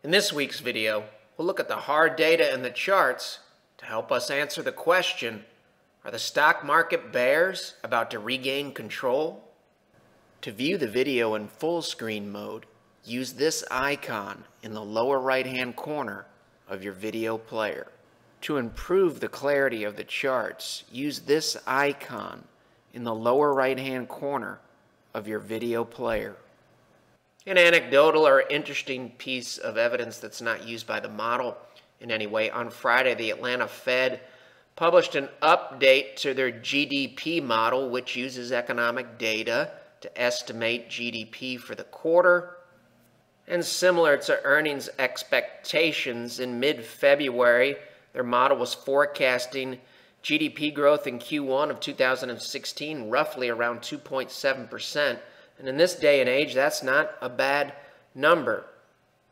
In this week's video, we'll look at the hard data and the charts to help us answer the question, are the stock market bears about to regain control? To view the video in full screen mode, use this icon in the lower right-hand corner of your video player. To improve the clarity of the charts, use this icon in the lower right-hand corner of your video player. An anecdotal or interesting piece of evidence that's not used by the model in any way. On Friday, the Atlanta Fed published an update to their GDP model, which uses economic data to estimate GDP for the quarter. And similar to earnings expectations, in mid-February, their model was forecasting GDP growth in Q1 of 2016 roughly around 2.7%. And in this day and age, that's not a bad number.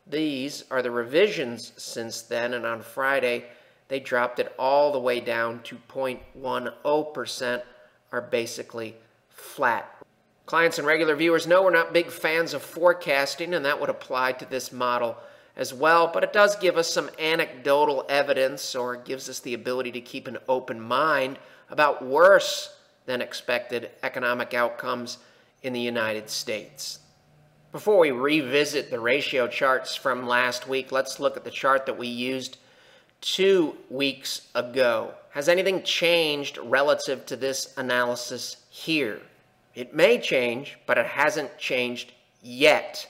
These are the revisions since then, and on Friday, they dropped it all the way down to 0.10%, are basically flat. Clients and regular viewers know we're not big fans of forecasting, and that would apply to this model as well, but it does give us some anecdotal evidence, or gives us the ability to keep an open mind about worse than expected economic outcomes in the United States. Before we revisit the ratio charts from last week, let's look at the chart that we used 2 weeks ago. Has anything changed relative to this analysis here? It may change, but it hasn't changed yet.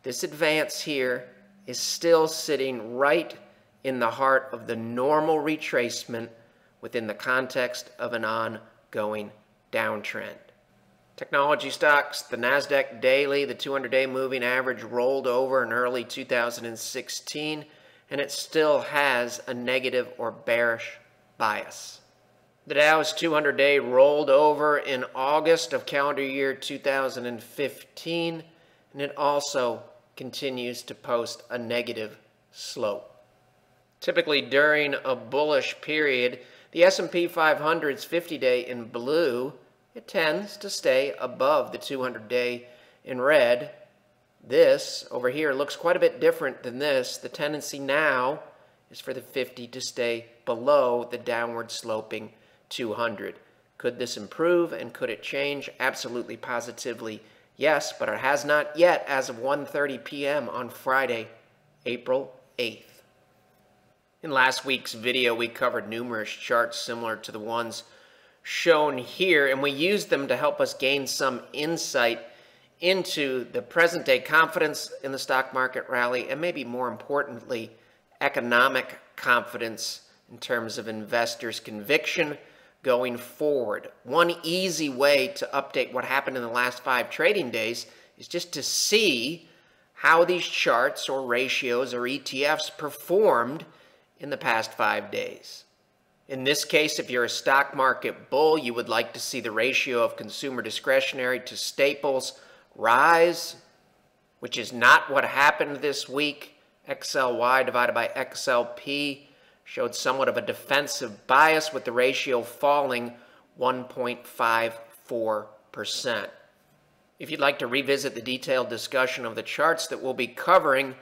This advance here is still sitting right in the heart of the normal retracement within the context of an ongoing downtrend. Technology stocks, the NASDAQ daily, the 200-day moving average rolled over in early 2016, and it still has a negative or bearish bias. The Dow's 200-day rolled over in August of calendar year 2015, and it also continues to post a negative slope. Typically during a bullish period, the S&P 500's 50-day in blue, it tends to stay above the 200-day in red. This over here looks quite a bit different than this. The tendency now is for the 50 to stay below the downward sloping 200. Could this improve and could it change? Absolutely, positively, yes, but it has not yet as of 1:30 p.m. on Friday, April 8th. In last week's video, we covered numerous charts similar to the ones shown here, and we used them to help us gain some insight into the present-day confidence in the stock market rally, and maybe more importantly, economic confidence in terms of investors' conviction going forward. One easy way to update what happened in the last 5 trading days is just to see how these charts or ratios or ETFs performed in the past 5 days. In this case, if you're a stock market bull, you would like to see the ratio of consumer discretionary to staples rise, which is not what happened this week. XLY divided by XLP showed somewhat of a defensive bias, with the ratio falling 1.54%. If you'd like to revisit the detailed discussion of the charts that we'll be covering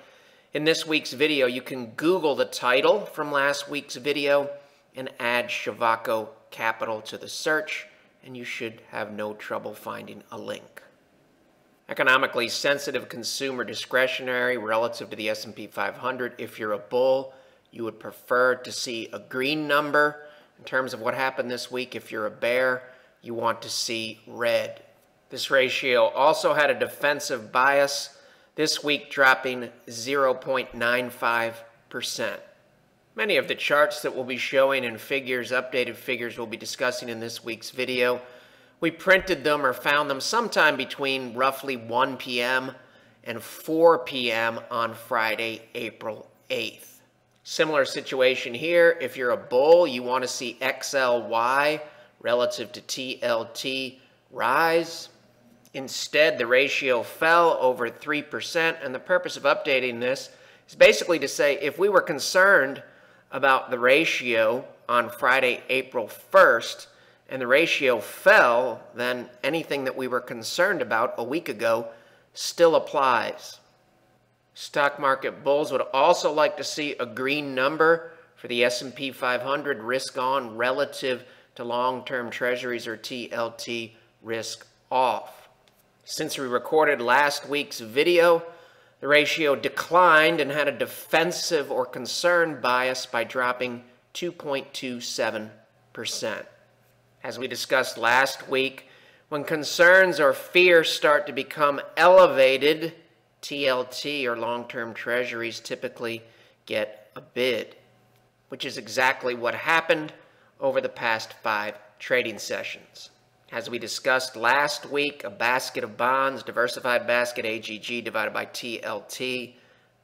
in this week's video, you can Google the title from last week's video and add Shivako Capital to the search, and you should have no trouble finding a link. Economically sensitive consumer discretionary relative to the S&P 500. If you're a bull, you would prefer to see a green number in terms of what happened this week. If you're a bear, you want to see red. This ratio also had a defensive bias this week, dropping 0.95%. Many of the charts that we'll be showing and figures, updated figures, we'll be discussing in this week's video, we printed them or found them sometime between roughly 1 p.m. and 4 p.m. on Friday, April 8th. Similar situation here. If you're a bull, you want to see XLY relative to TLT rise. Instead, the ratio fell over 3%, and the purpose of updating this is basically to say if we were concerned about the ratio on Friday, April 1st, and the ratio fell, then anything that we were concerned about a week ago still applies. Stock market bulls would also like to see a green number for the S&P 500 risk on relative to long-term treasuries, or TLT, risk off. Since we recorded last week's video, the ratio declined and had a defensive or concern bias by dropping 2.27%. As we discussed last week, when concerns or fears start to become elevated, TLT, or long-term treasuries, typically get a bid, which is exactly what happened over the past 5 trading sessions. As we discussed last week, a basket of bonds, diversified basket AGG divided by TLT.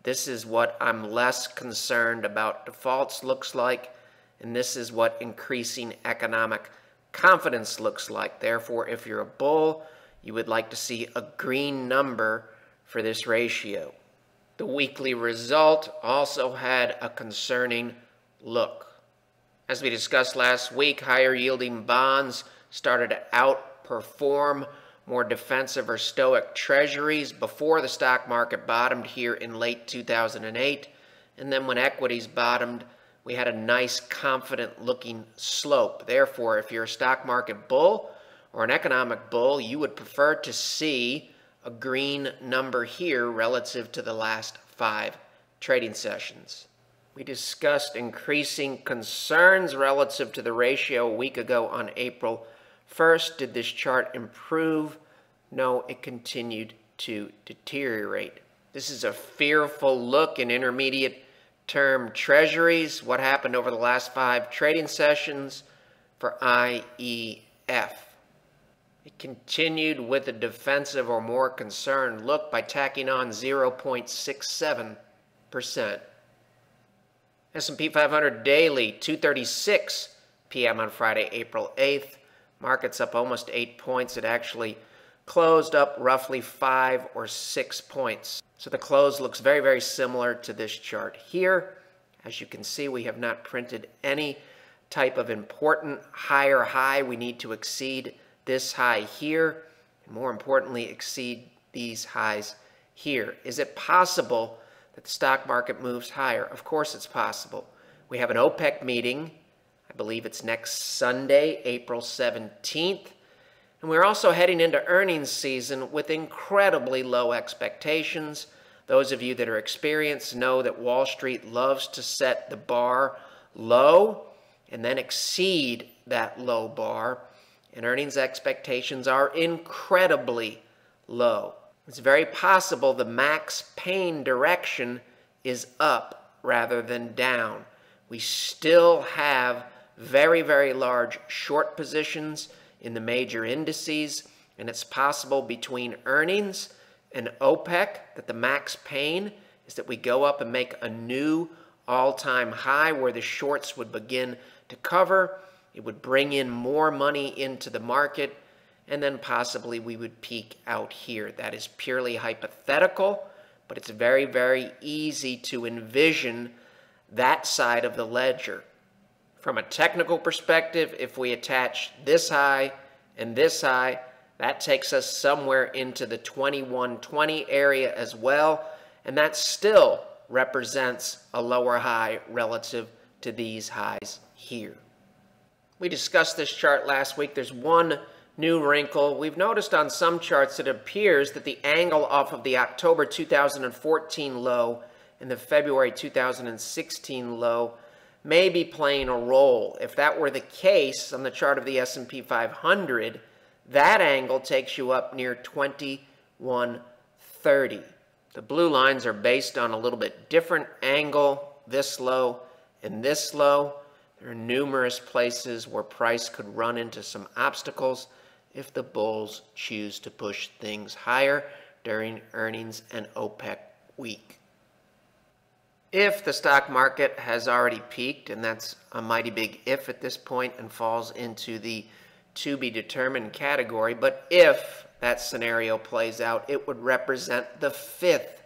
This is what I'm less concerned about defaults looks like, and this is what increasing economic confidence looks like. Therefore, if you're a bull, you would like to see a green number for this ratio. The weekly result also had a concerning look. As we discussed last week, higher yielding bonds started to outperform more defensive or stoic treasuries before the stock market bottomed here in late 2008. And then when equities bottomed, we had a nice confident looking slope. Therefore, if you're a stock market bull or an economic bull, you would prefer to see a green number here relative to the last 5 trading sessions. We discussed increasing concerns relative to the ratio a week ago on April 1st. Did this chart improve? No, it continued to deteriorate. This is a fearful look in intermediate term treasuries. What happened over the last 5 trading sessions for IEF? It continued with a defensive or more concerned look by tacking on 0.67%. S&P 500 daily, 2:36 p.m. on Friday, April 8th. Market's up almost 8 points. It actually closed up roughly 5 or 6 points. So the close looks very, very similar to this chart here. As you can see, we have not printed any type of important higher high. We need to exceed this high here, and more importantly, exceed these highs here. Is it possible that the stock market moves higher? Of course it's possible. We have an OPEC meeting. I believe it's next Sunday, April 17th. And we're also heading into earnings season with incredibly low expectations. Those of you that are experienced know that Wall Street loves to set the bar low and then exceed that low bar. And earnings expectations are incredibly low. It's very possible the max pain direction is up rather than down. We still have very, very large short positions in the major indices, and it's possible between earnings and OPEC that the max pain is that we go up and make a new all-time high where the shorts would begin to cover. It would bring in more money into the market, and then possibly we would peak out here. That is purely hypothetical, but it's very, very easy to envision that side of the ledger. From a technical perspective, if we attach this high and this high, that takes us somewhere into the 2120 area as well, and that still represents a lower high relative to these highs here. We discussed this chart last week. There's one new wrinkle. We've noticed on some charts it appears that the angle off of the October 2014 low and the February 2016 low may be playing a role. If that were the case on the chart of the S&P 500, that angle takes you up near 2130. The blue lines are based on a little bit different angle, this low and this low. There are numerous places where price could run into some obstacles if the bulls choose to push things higher during earnings and OPEC week. If the stock market has already peaked, and that's a mighty big if at this point and falls into the to be determined category, but if that scenario plays out, it would represent the 5th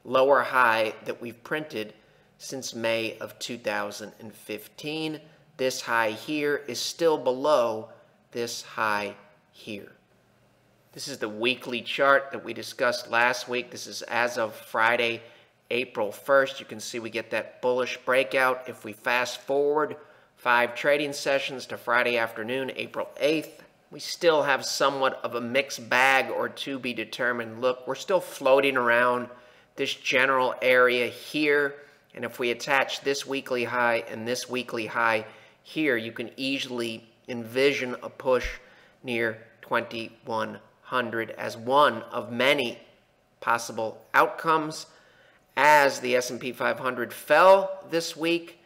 lower high that we've printed since May of 2015. This high here is still below this high here. This is the weekly chart that we discussed last week. This is as of Friday, April 1st. You can see we get that bullish breakout. If we fast forward 5 trading sessions to Friday afternoon, April 8th, we still have somewhat of a mixed bag or to be determined look. We're still floating around this general area here. And if we attach this weekly high and this weekly high here, you can easily envision a push near 2100 as one of many possible outcomes. As the S&P 500 fell this week,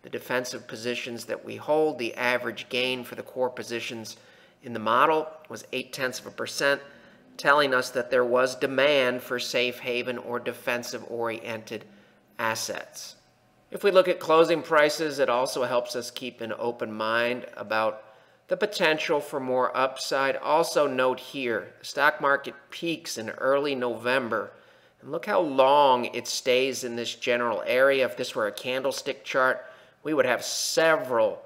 the defensive positions that we hold, the average gain for the core positions in the model was 0.8%, telling us that there was demand for safe haven or defensive-oriented assets. If we look at closing prices, it also helps us keep an open mind about the potential for more upside. Also note here, the stock market peaks in early November. And look how long it stays in this general area. If this were a candlestick chart, we would have several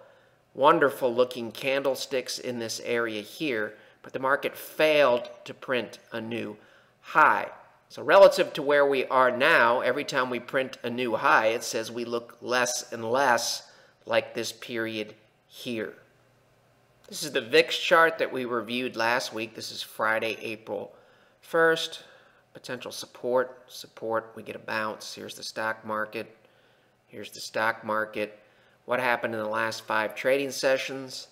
wonderful looking candlesticks in this area here. But the market failed to print a new high. So relative to where we are now, every time we print a new high, it says we look less and less like this period here. This is the VIX chart that we reviewed last week. This is Friday, April 1st. Potential support, we get a bounce. Here's the stock market. Here's the stock market. What happened in the last 5 trading sessions?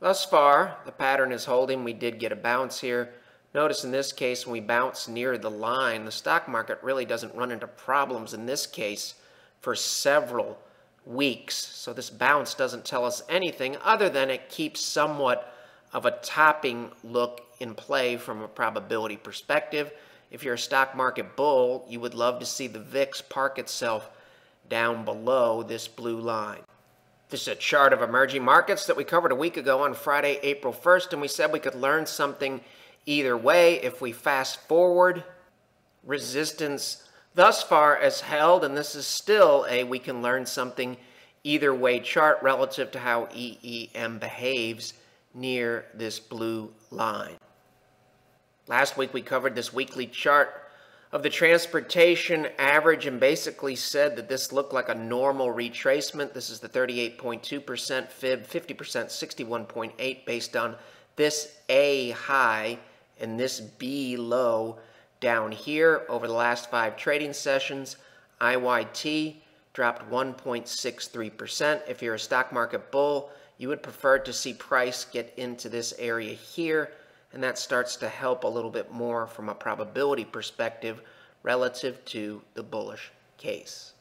Thus far, the pattern is holding. We did get a bounce here. Notice in this case, when we bounce near the line, the stock market really doesn't run into problems in this case for several weeks. So this bounce doesn't tell us anything other than it keeps somewhat of a topping look in play from a probability perspective. If you're a stock market bull, you would love to see the VIX park itself down below this blue line. This is a chart of emerging markets that we covered a week ago on Friday, April 1st, and we said we could learn something either way. If we fast forward, resistance thus far is held, and this is still a we can learn something either way chart relative to how EEM behaves near this blue line. Last week we covered this weekly chart of the transportation average and basically said that this looked like a normal retracement. This is the 38.2% fib, 50%, 61.8 based on this A high and this B low down here over the last 5 trading sessions. IYT dropped 1.63%. If you're a stock market bull, you would prefer to see price get into this area here, and that starts to help a little bit more from a probability perspective relative to the bullish case.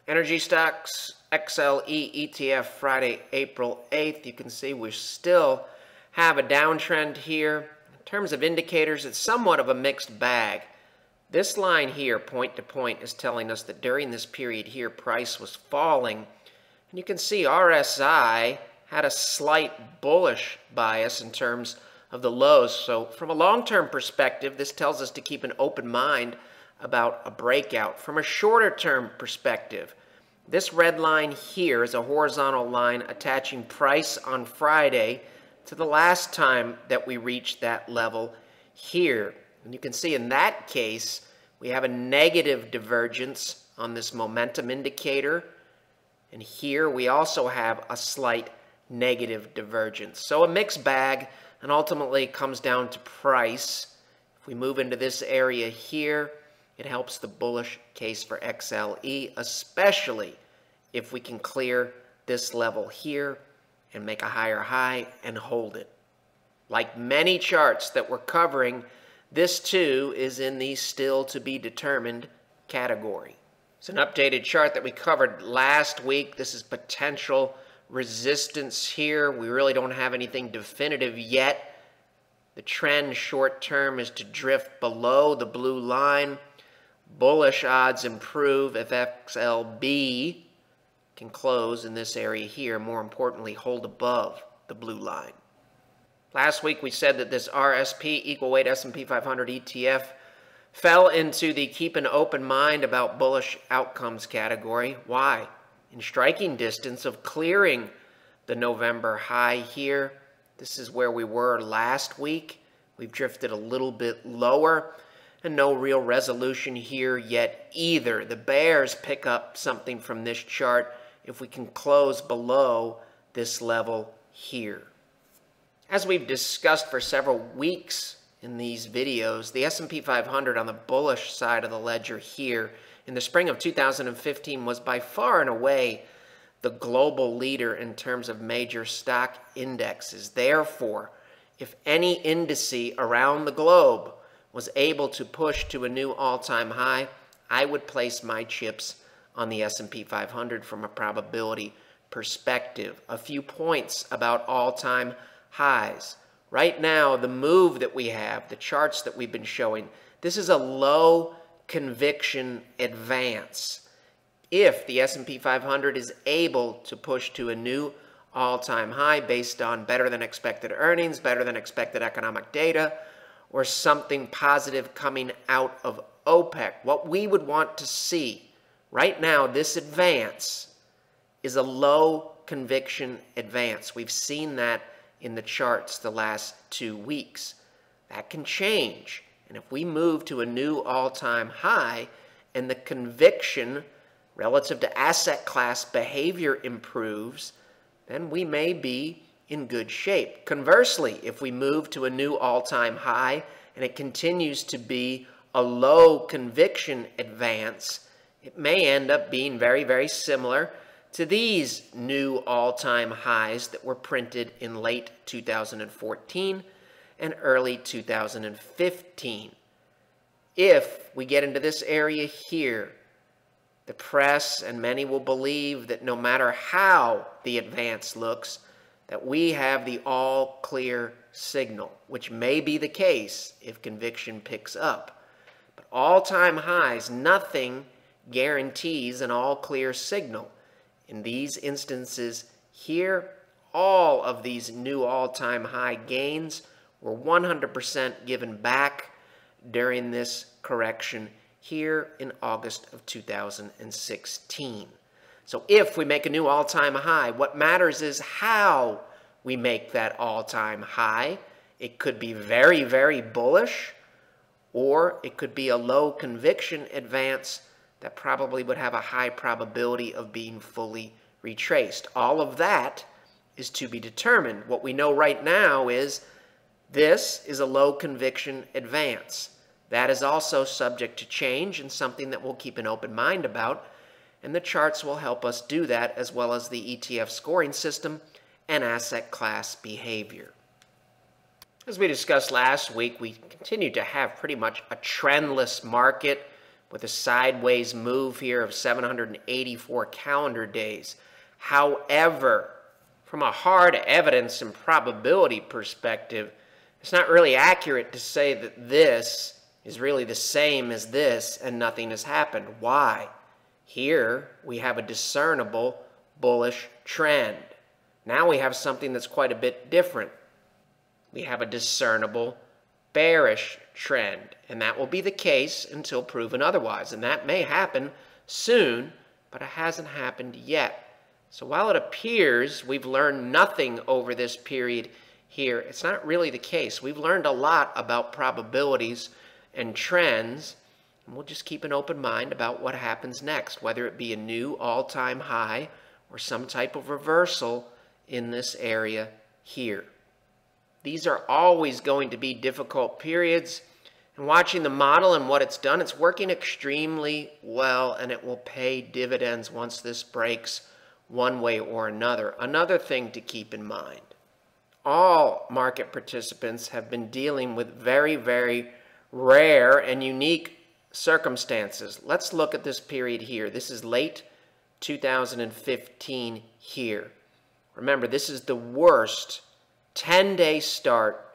Energy stocks, XLE ETF, Friday, April 8th. You can see we still have a downtrend here. In terms of indicators, it's somewhat of a mixed bag. This line here, point to point, is telling us that during this period here, price was falling. And you can see RSI had a slight bullish bias in terms of the lows. So from a long-term perspective, this tells us to keep an open mind about a breakout. From a shorter-term perspective, this red line here is a horizontal line attaching price on Friday to the last time that we reached that level here. And you can see in that case, we have a negative divergence on this momentum indicator. And here we also have a slight negative divergence. So a mixed bag, and ultimately it comes down to price. If we move into this area here, it helps the bullish case for XLE, especially if we can clear this level here and make a higher high and hold it. Like many charts that we're covering, this too is in the still to be determined category. It's an updated chart that we covered last week. This is potential resistance here. We really don't have anything definitive yet. The trend short term is to drift below the blue line. Bullish odds improve if XLB can close in this area here. More importantly, hold above the blue line. Last week we said that this RSP, equal weight S&P 500 ETF, fell into the keep an open mind about bullish outcomes category. Why? In striking distance of clearing the November high here. This is where we were last week. We've drifted a little bit lower. and no real resolution here yet either. The bears pick up something from this chart if we can close below this level here. As we've discussed for several weeks in these videos, the S&P 500 on the bullish side of the ledger here in the spring of 2015 was by far and away the global leader in terms of major stock indexes. Therefore, if any indice around the globe was able to push to a new all-time high, I would place my chips on the S&P 500 from a probability perspective. A few points about all-time highs. Right now, the move that we have, the charts that we've been showing, this is a low conviction advance. If the S&P 500 is able to push to a new all-time high based on better than expected earnings, better than expected economic data, or something positive coming out of OPEC, what we would want to see right now, this advance is a low conviction advance. We've seen that in the charts the last 2 weeks. That can change. And if we move to a new all-time high and the conviction relative to asset class behavior improves, then we may be in good shape. Conversely, if we move to a new all-time high and it continues to be a low conviction advance, it may end up being very, very similar to these new all-time highs that were printed in late 2014 and early 2015. If we get into this area here, the press and many will believe that no matter how the advance looks, that we have the all-clear signal, which may be the case if conviction picks up. But all-time highs, nothing guarantees an all-clear signal. In these instances here, all of these new all-time high gains were 100% given back during this correction here in August of 2016. So if we make a new all-time high, what matters is how we make that all-time high. It could be very, very bullish, or it could be a low conviction advance that probably would have a high probability of being fully retraced. All of that is to be determined. What we know right now is this is a low conviction advance. That is also subject to change and something that we'll keep an open mind about, and the charts will help us do that, as well as the ETF scoring system and asset class behavior. As we discussed last week, we continue to have pretty much a trendless market with a sideways move here of 784 calendar days. However, from a hard evidence and probability perspective, it's not really accurate to say that this is really the same as this and nothing has happened. Why? Here we have a discernible bullish trend. Now we have something that's quite a bit different. We have a discernible bearish trend, and that will be the case until proven otherwise, and that may happen soon, but it hasn't happened yet. So while it appears we've learned nothing over this period here, it's not really the case. We've learned a lot about probabilities and trends, and we'll just keep an open mind about what happens next, whether it be a new all-time high or some type of reversal in this area here. These are always going to be difficult periods, and watching the model and what it's done, it's working extremely well, and it will pay dividends once this breaks one way or another. Another thing to keep in mind, all market participants have been dealing with very, very rare and unique circumstances. Let's look at this period here. This is late 2015 here. Remember, this is the worst 10-day start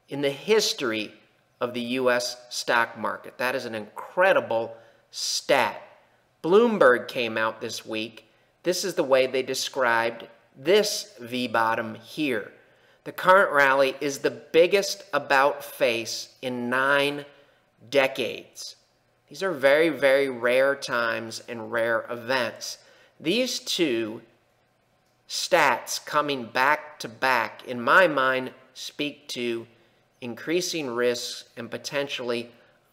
in the history of the U.S. stock market. That is an incredible stat. Bloomberg came out this week. This is the way they described this V-bottom here. The current rally is the biggest about face in 9 decades. These are very, very rare times and rare events. These two stats coming back to back, in my mind, speak to increasing risks and potentially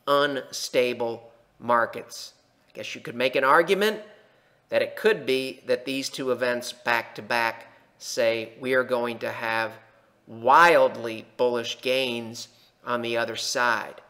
unstable markets. I guess you could make an argument that it could be that these two events back to back say we are going to have wildly bullish gains on the other side.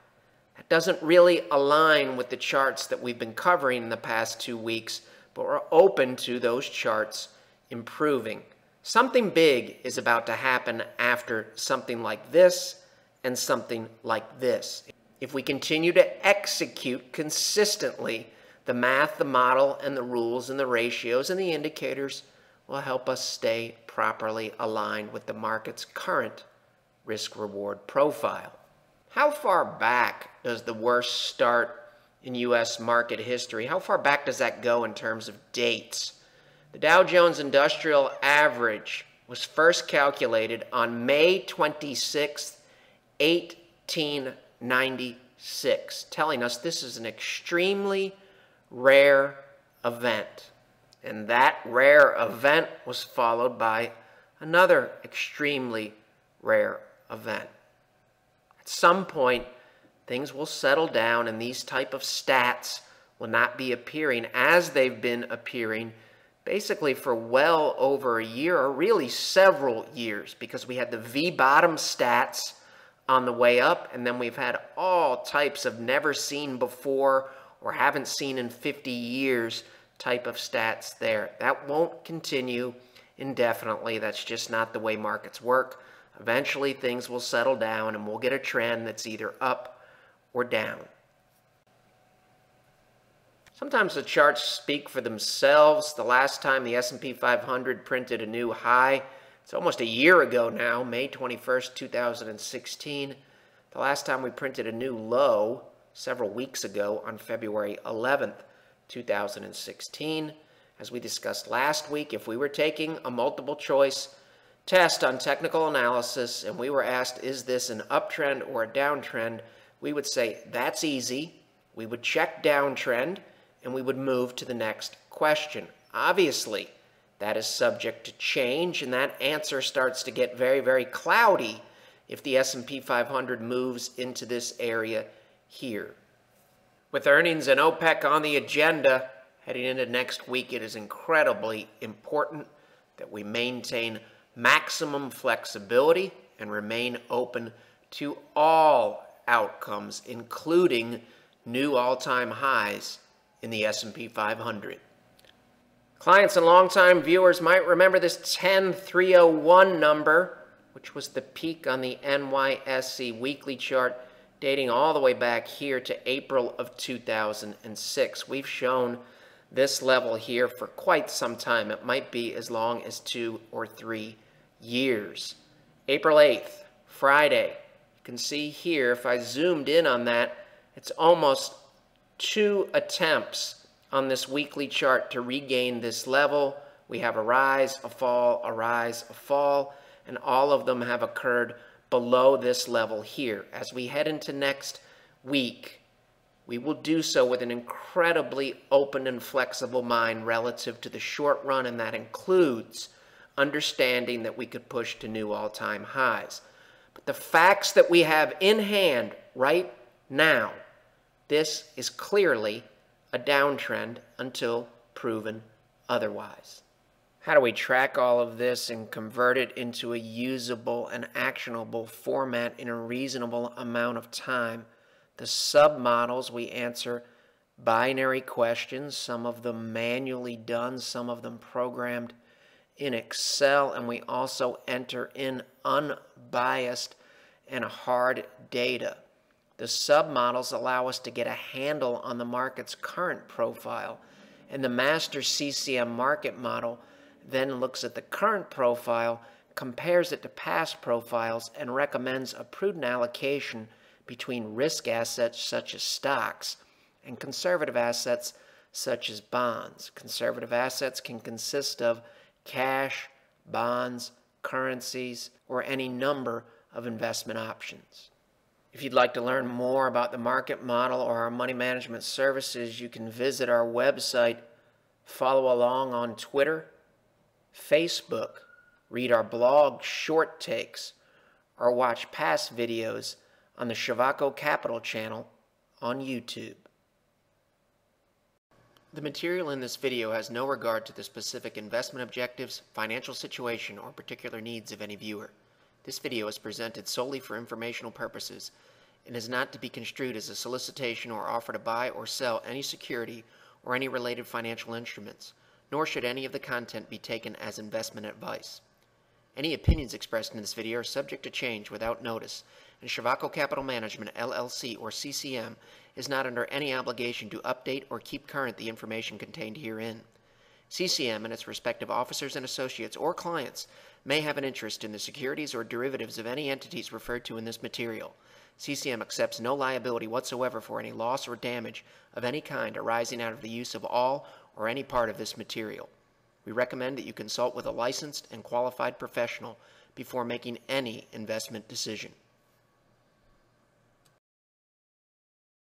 That doesn't really align with the charts that we've been covering in the past 2 weeks, but we're open to those charts improving. Something big is about to happen after something like this and something like this. If we continue to execute consistently, the math, the model, and the rules, and the ratios, and the indicators will help us stay properly aligned with the market's current risk-reward profile. How far back does the worst start in U.S. market history? How far back does that go in terms of dates? The Dow Jones Industrial Average was first calculated on May 26, 1896, telling us this is an extremely rare event. And that rare event was followed by another extremely rare event. At some point, things will settle down and these type of stats will not be appearing as they've been appearing basically for well over a year, or really several years, because we had the V-bottom stats on the way up, and then we've had all types of never seen before or haven't seen in 50 years type of stats there. That won't continue indefinitely. That's just not the way markets work. Eventually things will settle down and we'll get a trend that's either up or down. Sometimes the charts speak for themselves. The last time the S&P 500 printed a new high, it's almost a year ago now, May 21st, 2016. The last time we printed a new low, several weeks ago on February 11th, 2016. As we discussed last week, if we were taking a multiple choice test on technical analysis and we were asked, is this an uptrend or a downtrend, we would say, that's easy. We would check downtrend and we would move to the next question. Obviously, that is subject to change, and that answer starts to get very, very cloudy if the S&P 500 moves into this area here. With earnings and OPEC on the agenda heading into next week, it is incredibly important that we maintain maximum flexibility and remain open to all outcomes, including new all-time highs in the S&P 500. Clients and longtime viewers might remember this 10301 number, which was the peak on the NYSE weekly chart dating all the way back here to April of 2006. We've shown this level here for quite some time. It might be as long as 2 or 3 years. April 8th, Friday. You can see here, if I zoomed in on that, it's almost 2 attempts on this weekly chart to regain this level. We have a rise, a fall, a rise, a fall, and all of them have occurred below this level here. As we head into next week, we will do so with an incredibly open and flexible mind relative to the short run, and that includes understanding that we could push to new all-time highs. But the facts that we have in hand right now, this is clearly a downtrend until proven otherwise. How do we track all of this and convert it into a usable and actionable format in a reasonable amount of time? The submodels, we answer binary questions, some of them manually done, some of them programmed in Excel, and we also enter in unbiased and hard data. The submodels allow us to get a handle on the market's current profile, and the master CCM market model then looks at the current profile, compares it to past profiles, and recommends a prudent allocation between risk assets such as stocks and conservative assets such as bonds. Conservative assets can consist of cash, bonds, currencies, or any number of investment options. If you'd like to learn more about the market model or our money management services, you can visit our website, follow along on Twitter, Facebook, read our blog short takes, or watch past videos on the Shivako Capital channel on YouTube. The material in this video has no regard to the specific investment objectives, financial situation, or particular needs of any viewer. This video is presented solely for informational purposes and is not to be construed as a solicitation or offer to buy or sell any security or any related financial instruments, nor should any of the content be taken as investment advice. Any opinions expressed in this video are subject to change without notice, and Shavaco Capital Management, LLC, or CCM, is not under any obligation to update or keep current the information contained herein. CCM and its respective officers and associates or clients may have an interest in the securities or derivatives of any entities referred to in this material. CCM accepts no liability whatsoever for any loss or damage of any kind arising out of the use of all or any part of this material. We recommend that you consult with a licensed and qualified professional before making any investment decision.